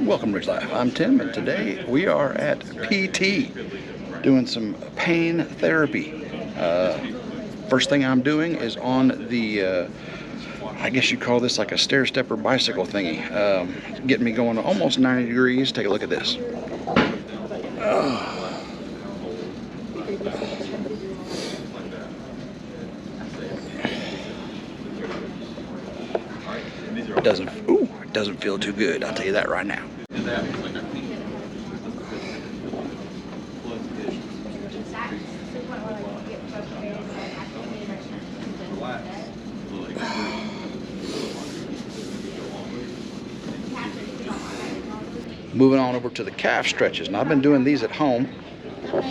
Welcome to RidgeLife. I'm Tim, and today we are at PT doing some pain therapy. First thing I'm doing is on the, I guess you call this like a stair stepper bicycle thingy. Getting me going almost 90 degrees. Take a look at this. It doesn't feel too good, I'll tell you that right now. Moving on over to the calf stretches. Now I've been doing these at home.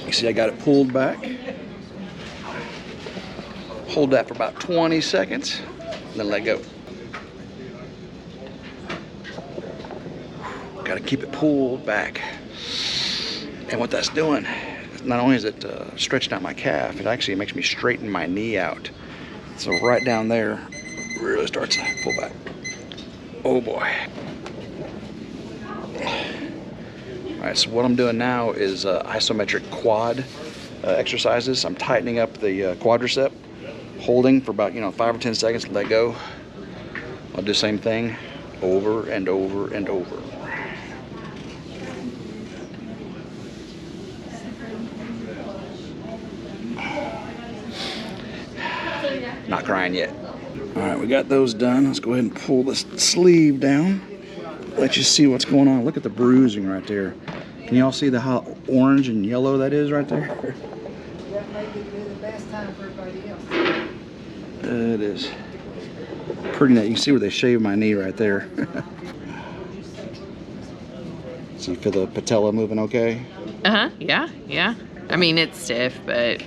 You see I got it pulled back. Hold that for about 20 seconds, then let go. Got to keep it pulled back. And what that's doing, not only is it stretching out my calf, it actually makes me straighten my knee out. So right down there really starts to pull back. Oh boy. Alright, so what I'm doing now is isometric quad exercises. I'm tightening up the quadricep, holding for about 5 or 10 seconds, let go. I'll do the same thing over and over and over. Not crying yet. All right, we got those done. Let's go ahead and pull this sleeve down. Let you see what's going on. Look at the bruising right there. Can y'all see how orange and yellow that is right there? That may be the best time for everybody else. It is pretty neat. You can see where they shaved my knee right there. So you feel the patella moving okay? Yeah. I mean, it's stiff, but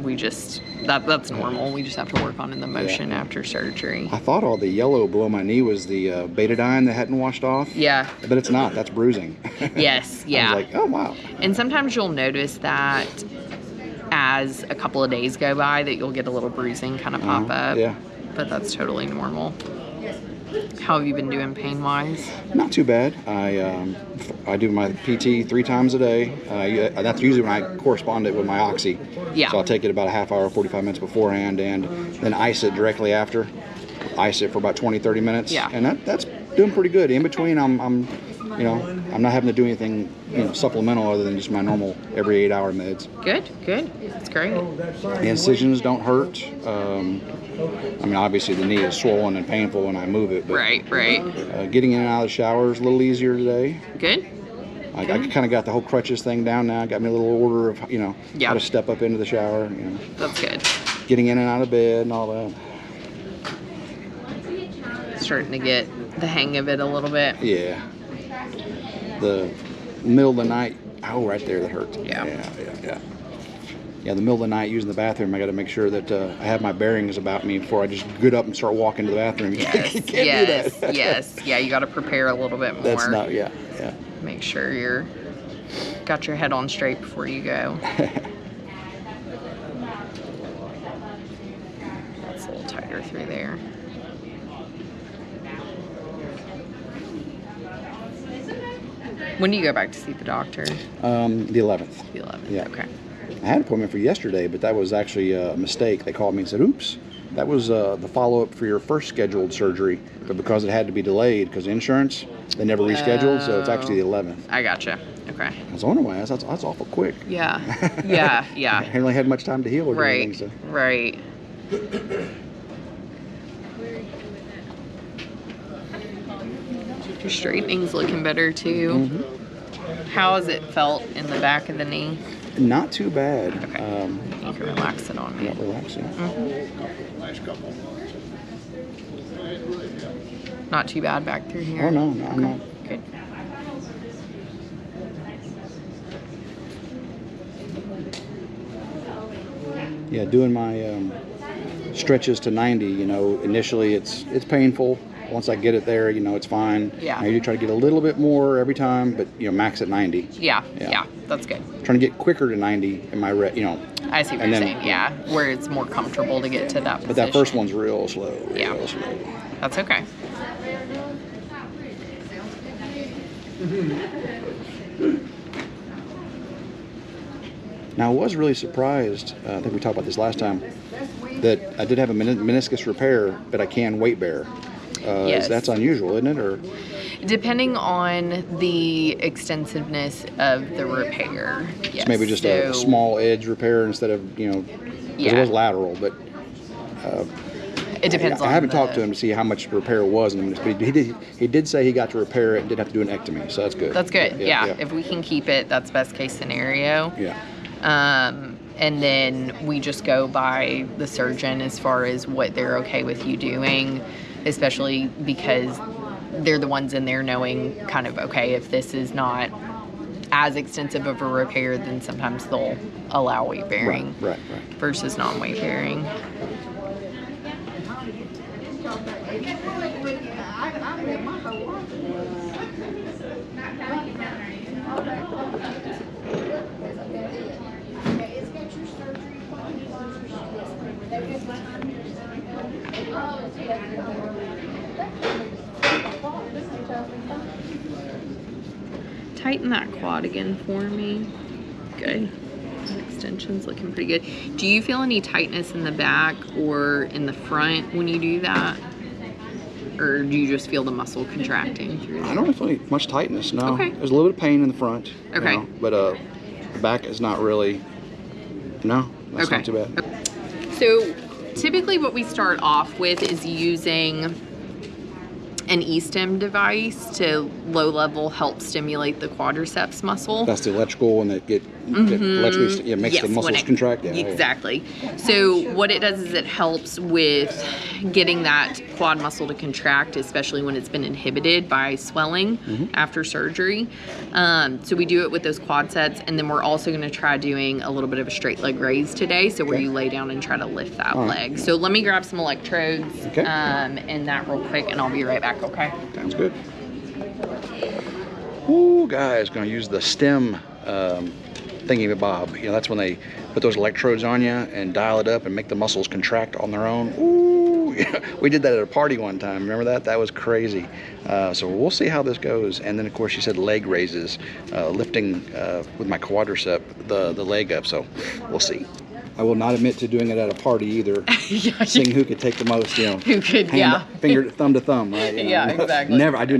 we just, that's normal. We just have to work on in the motion after surgery. I thought all the yellow below my knee was the betadine that hadn't washed off. Yeah. But it's not. That's bruising. Yes, yeah. I was like, oh, wow. And sometimes you'll notice that as a couple of days go by that you'll get a little bruising kind of pop up. Yeah. But that's totally normal. How have you been doing pain-wise? Not too bad. I do my PT 3 times a day. That's usually when I correspond it with my oxy. Yeah. So I'll take it about a half hour, 45 minutes beforehand, and then ice it directly after. Ice it for about 20, 30 minutes. Yeah. And that's doing pretty good. In between, I'm not having to do anything, supplemental other than just my normal every 8-hour meds. Good. That's great. The incisions don't hurt. I mean, obviously the knee is swollen and painful when I move it. But, Right. Getting in and out of the shower is a little easier today. Good. I kind of got the whole crutches thing down now. Got me a little order of, how to step up into the shower. That's good. Getting in and out of bed and all that. Starting to get the hang of it a little bit. Yeah. The middle of the night. Oh, right there, that hurts. Yeah. Yeah, the middle of the night using the bathroom, I got to make sure that I have my bearings about me before I just get up and start walking to the bathroom. Yes, You can't do that. yes. Yeah, you got to prepare a little bit more. That's not, yeah. Make sure you're got your head on straight before you go. That's a little tighter through there. When do you go back to see the doctor? The 11th. The 11th. Yeah. Okay. I had an appointment for yesterday, but that was actually a mistake. They called me and said, oops, that was the follow-up for your first scheduled surgery, but because it had to be delayed because of insurance, they never rescheduled, so it's actually the 11th. I gotcha. Okay. I was wondering why. That's awful quick. Yeah. I hadn't really had much time to heal or Right. anything. So. Right. Your straightenings's looking better too. Mm-hmm. How has it felt in the back of the knee? Not too bad. Okay. You can relax it on me. Not relaxing. Mm-hmm. Nice couple. Not too bad back through here. Oh no, I'm not. Good. Yeah, doing my stretches to 90. Initially it's painful. Once I get it there, it's fine. Yeah. I usually try to get a little bit more every time, but max at 90. Yeah, that's good. Trying to get quicker to 90 in my I see what you're saying. Yeah, where it's more comfortable to get to that position. But that first one's real slow. Real Yeah. slow. That's okay. Now, I was really surprised, I think we talked about this last time, that I did have a meniscus repair, but I can weight bear. Yes. That's unusual, isn't it? Or Depending on the extensiveness of the repair. Yes. it's maybe just a small edge repair instead of, you know, 'cause it was lateral, but it depends on I haven't talked to him to see how much repair was, but he did say he got to repair it and didn't have to do an ectomy, so that's good. That's good. Yeah. If we can keep it, that's best case scenario. Yeah. And then we just go by the surgeon as far as what they're okay with you doing, especially because they're the ones in there knowing kind of, okay, if this is not as extensive of a repair, then sometimes they'll allow weight bearing Right. versus non-weight bearing. Tighten that quad again for me. Good. Extension's looking pretty good. Do you feel any tightness in the back or in the front when you do that? Or do you just feel the muscle contracting through there? I don't feel much tightness, no. Okay. There's a little bit of pain in the front. Okay. You know, but the back is not really, no, that's not too bad. So typically what we start off with is using an E-stim device to low level help stimulate the quadriceps muscle. That's the electrical, and it electrically makes the muscles contract. Yeah, exactly. So what it does is it helps with getting that quad muscle to contract, especially when it's been inhibited by swelling after surgery. So we do it with those quad sets, and then we're also going to try doing a little bit of a straight leg raise today, so where you lay down and try to lift that leg. So let me grab some electrodes and that real quick, and I'll be right back, okay? Sounds good. Ooh, guys, gonna use the stem thingy-bob. You know, that's when they put those electrodes on you and dial it up and make the muscles contract on their own. Ooh, yeah. We did that at a party one time. Remember that? That was crazy. So we'll see how this goes. And then, of course, she said leg raises, lifting with my quadricep the leg up. So we'll see. I will not admit to doing it at a party either. Seeing who could take the most, you know. Who could, thumb to thumb, right? You know? Yeah, exactly. Never, I would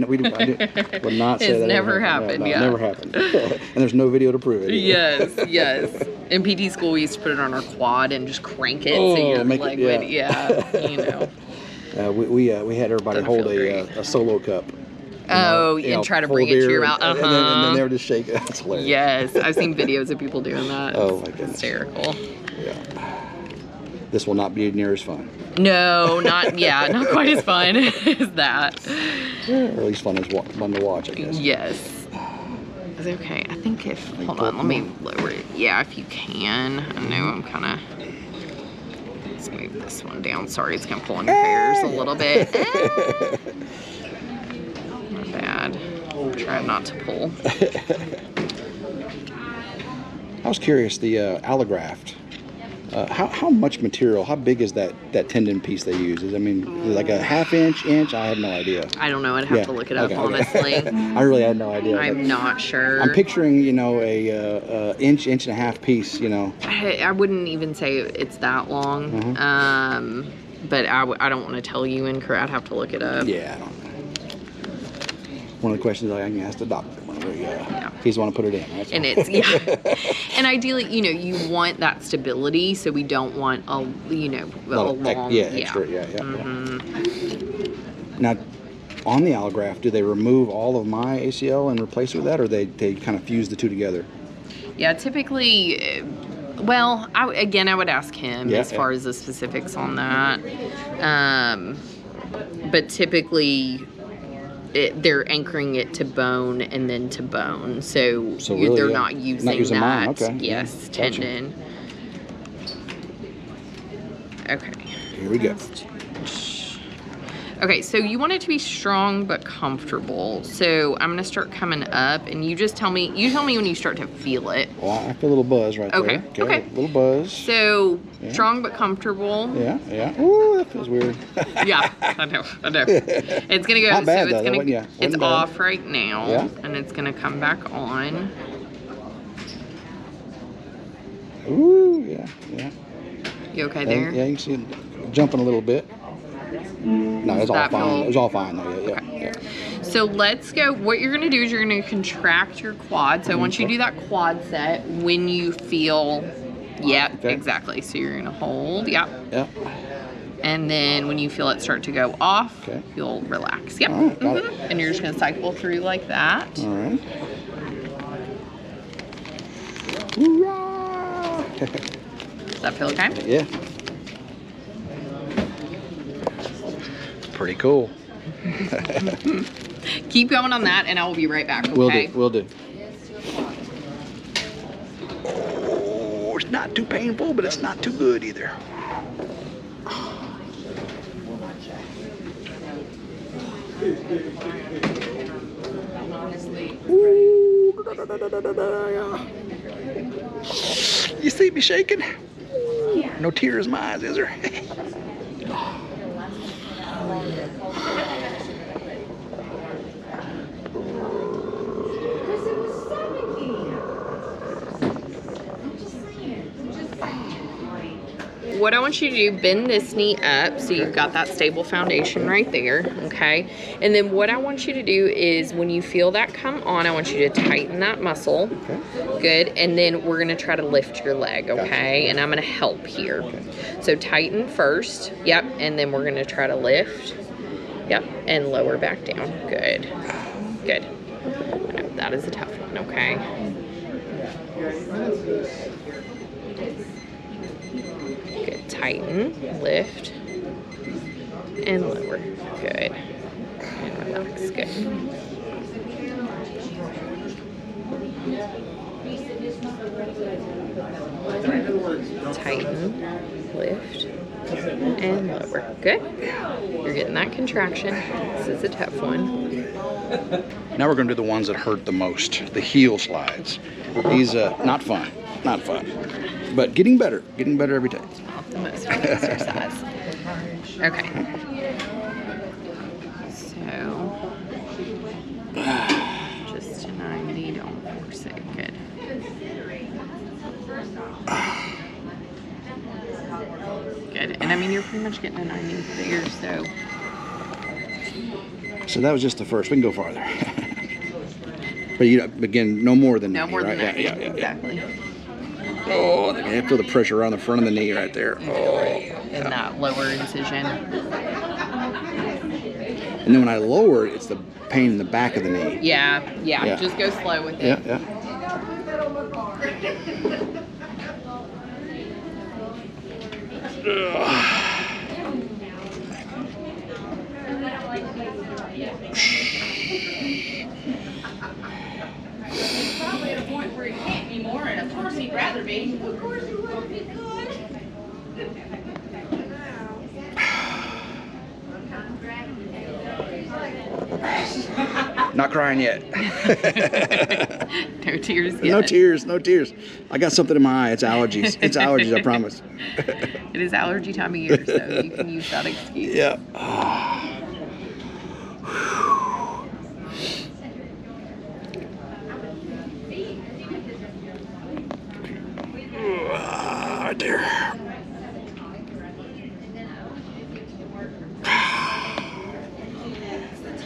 not say it's that never happened, no, never happened. And there's no video to prove it. Yes. In PT school, we used to put it on our quad and just crank it so your leg would, you know. We had everybody hold a solo cup. And try to bring it to your mouth. And then they were just shaking. That's hilarious. Yes, I've seen videos of people doing that. Oh my goodness. Hysterical. Yeah. This will not be near as fun. No, not quite as fun as that. Or at least fun to watch, I guess. Yes. Okay, I think hold on, let me lower it. Yeah, if you can. I know I'm kind of, let's move this one down. Sorry, it's going to pull on your hairs a little bit. Not bad. I'll try not to pull. I was curious, the allograft. How much material, how big is that tendon piece they use? Is like a ½ inch? I have no idea. I don't know. I'd have to look it up, honestly. I really had no idea. I'm not sure. I'm picturing, you know, a inch and a half piece, you know. I wouldn't even say it's that long. But I don't want to tell you incorrect. I'd have to look it up. Yeah, I don't know. One of the questions I can ask the doctor whenever he's the one to put it in. Right? And it's and ideally, you know, you want that stability, so we don't want a long extra. Now, on the allograft, do they remove all of my ACL and replace it with that, or they kind of fuse the two together? Yeah, typically. Well, I would ask him as far as the specifics on that. But typically, they're anchoring it to bone and then to bone, so really, they're not using that. Mine. Okay. Yes, tendon. Gotcha. Okay. Here we go. Okay, so you want it to be strong but comfortable. So I'm gonna start coming up, and you just tell me. You tell me when you start to feel it. Well, I feel a little buzz right Okay. there. Okay. A little buzz. So strong but comfortable. Yeah, yeah. Ooh, that feels weird. Yeah, I know. It's gonna go. Not bad, so it's though. gonna. It's Wasn't off bad. right now, Yeah. and it's gonna come back on. Ooh, yeah, yeah. You okay there? Yeah, you can see it jumping a little bit. No, it's all that fine. feel- It was all fine though. Yeah, Okay. yeah. So let's go. What you're gonna do is you're gonna contract your quad. So once you do that quad set, when you feel, yep, Okay. exactly. So you're gonna hold, yep. Yep. And then when you feel it start to go off, Okay. you'll relax. Yep. All right, got it. And you're just gonna cycle through like that. All right. Hoorah! Does that feel okay? Yeah. Pretty cool. Keep going on that, and I will be right back. Okay. Will do. Oh, it's not too painful, but it's not too good either. You see me shaking? No tears in my eyes, is there? What I want you to do, bend this knee up so you've got that stable foundation right there, okay? And then what I want you to do is when you feel that come on, I want you to tighten that muscle. Okay. Good. And then we're gonna try to lift your leg, okay? Gotcha. And I'm gonna help here. So tighten first, yep, and then we're gonna try to lift, yep, and lower back down. Good. Good. I know, that is a tough one, okay? Good. Tighten, lift, and lower. Good. And relax. Good. Tighten, lift, and lower. Good. You're getting that contraction. This is a tough one. Now we're going to do the ones that hurt the most, the heel slides. These, not fun, not fun. But getting better every day. Not the most fun exercise. Okay. So, just to 90, don't force it. Good. Good. And I mean, you're pretty much getting a 90 there, so. So that was just the first. We can go farther. But you again, no more than 90, No more right? than 90. Yeah. Exactly. Oh, I can feel the pressure on the front of the knee right there. Oh. In that lower incision. And then when I lower it, it's the pain in the back of the knee. Yeah. Yeah. Just go slow with it. Yeah. Probably at a point where he can't anymore, and of course he'd rather be. Of course he would be good. Not crying yet. No tears yet. No tears. I got something in my eye. It's allergies. It's allergies, I promise. It is allergy time of year, so you can use that excuse. Yeah. Right there.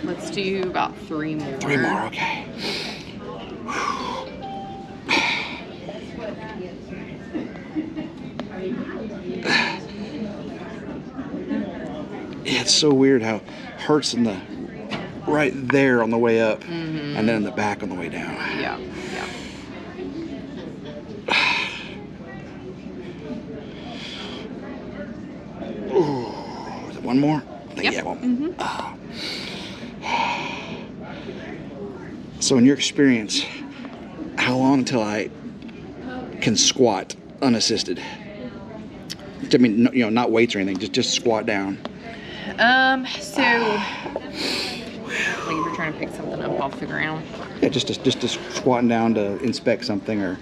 Let's do about 3 more. 3 more, okay. Yeah, it's so weird how it hurts in the right there on the way up, and then in the back on the way down. Yeah. Ooh, is it one more? I think, Yep. Yeah, one more. So in your experience, how long until I can squat unassisted? I mean, not weights or anything, just squat down. So, like if you're trying to pick something up off the ground. Yeah, just squatting down to inspect something, or.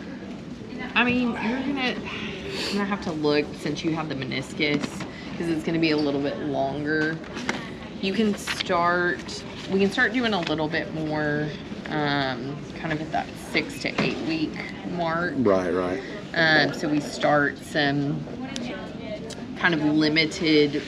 I mean, you're gonna have to look since you have the meniscus, because it's gonna be a little bit longer. You can start. We can start doing a little bit more, kind of at that 6 to 8 week mark. Right. So we start some kind of limited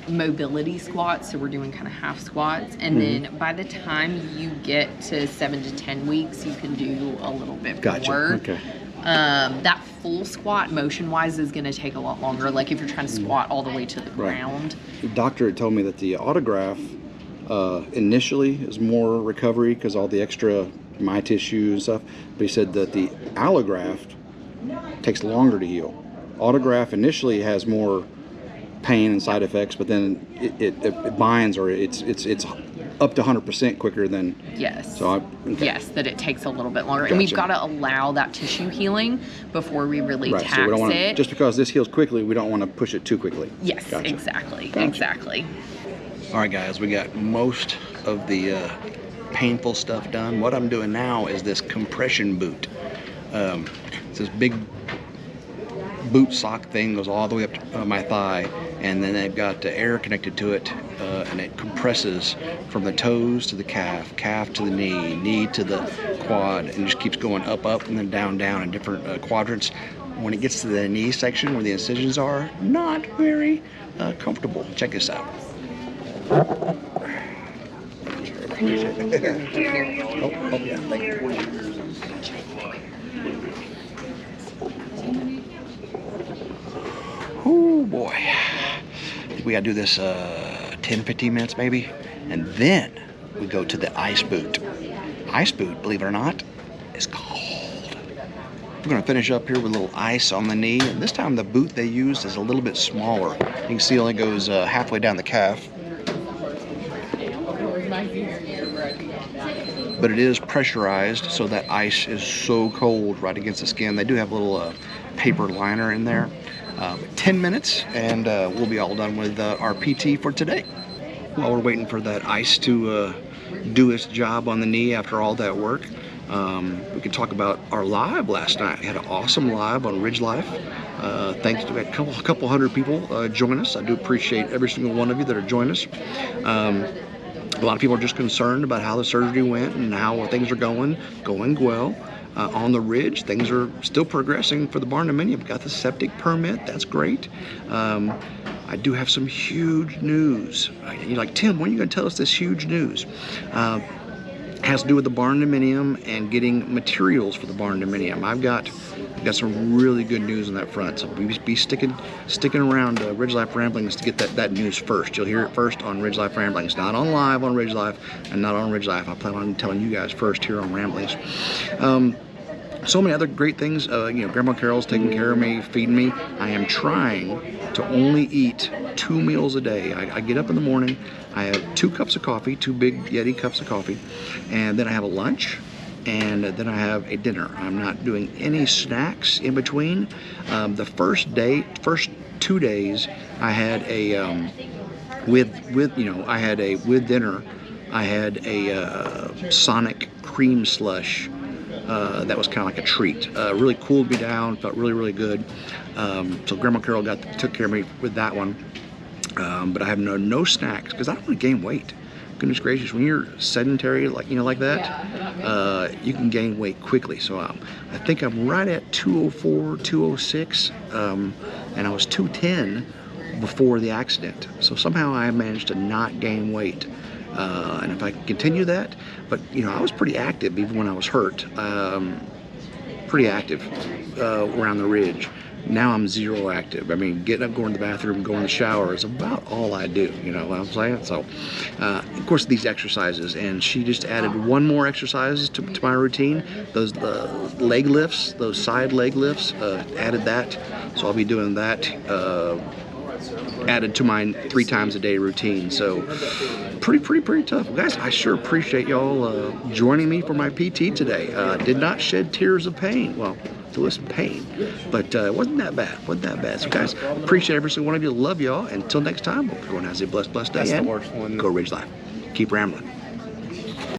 mobility squats. So we're doing kind of half squats. And then by the time you get to 7 to 10 weeks, you can do a little bit more. Okay. That full squat motion wise is going to take a lot longer. Like if you're trying to squat all the way to the ground. The doctor had told me that the autograft initially is more recovery because all the extra my tissue and stuff. But he said that the allograft takes longer to heal. Autograft initially has more pain and side effects, but then it binds, or it's up to 100% quicker than. Yes. So yes, that it takes a little bit longer, Gotcha. and we've got to allow that tissue healing before we really tax so we don't it. just because this heals quickly, we don't want to push it too quickly. Yes, Gotcha. exactly. All right, guys, we got most of the painful stuff done. What I'm doing now is this compression boot. It's this big boot sock thing, goes all the way up to my thigh, and then they've got air connected to it, and it compresses from the toes to the calf, calf to the knee, knee to the quad, and just keeps going up, and then down in different quadrants. When it gets to the knee section where the incisions are, not very comfortable. Check this out. Oh, yeah, thank you. Oh boy, we gotta do this 10-15 minutes maybe, and then we go to the ice boot. Ice boot, believe it or not, is cold. We're gonna finish up here with a little ice on the knee, and this time the boot they used is a little bit smaller. You can see it only goes halfway down the calf. But it is pressurized, so that ice is so cold right against the skin. They do have a little paper liner in there. 10 minutes, and we'll be all done with our PT for today. While we're waiting for that ice to do its job on the knee after all that work, we can talk about our live last night. We had an awesome live on RidgeLife. Thanks to a couple hundred people join us. I do appreciate every single one of you that are joining us. A lot of people are just concerned about how the surgery went and how things are going well. On the Ridge, things are still progressing for the barn dominium. Got the septic permit, that's great. I do have some huge news. You're like, Tim, when are you going to tell us this huge news? Has to do with the barn dominium and getting materials for the barn dominium. I've got some really good news on that front, so be sticking around RidgeLife Ramblings to get that news first. You'll hear it first on RidgeLife Ramblings, not on live on RidgeLife and not on RidgeLife. I plan on telling you guys first here on Ramblings. So many other great things. Grandma Carol's taking care of me, feeding me. I am trying to only eat 2 meals a day. I get up in the morning, I have 2 cups of coffee, 2 big Yeti cups of coffee, and then I have a lunch, and then I have a dinner. I'm not doing any snacks in between. The first 2 days, I had with dinner, I had a Sonic cream slush. That was kind of like a treat. Really cooled me down, felt really good. So Grandma Carol took care of me with that one. But I have no snacks because I don't want to gain weight. Goodness gracious, when you're sedentary like that, you can gain weight quickly. So I think I'm right at 204, 206, and I was 210 before the accident. So somehow I managed to not gain weight. And if I continue that, but I was pretty active even when I was hurt, pretty active around the Ridge. Now I'm zero active. I mean, getting up, going to the bathroom, going to the shower is about all I do, you know what I'm saying? So, of course, these exercises, and she just added one more exercise to my routine, those leg lifts, those side leg lifts, added that, so I'll be doing that, added to my 3 times a day routine. So pretty tough. Well, guys, I sure appreciate y'all joining me for my PT today. Did not shed tears of pain. Well, There was some pain, but it wasn't that bad. Wasn't that bad. So guys, appreciate every single one of you. Love y'all. Until next time, hope everyone has a blessed day. That's the and worst one. Go Ridge Life. Keep rambling.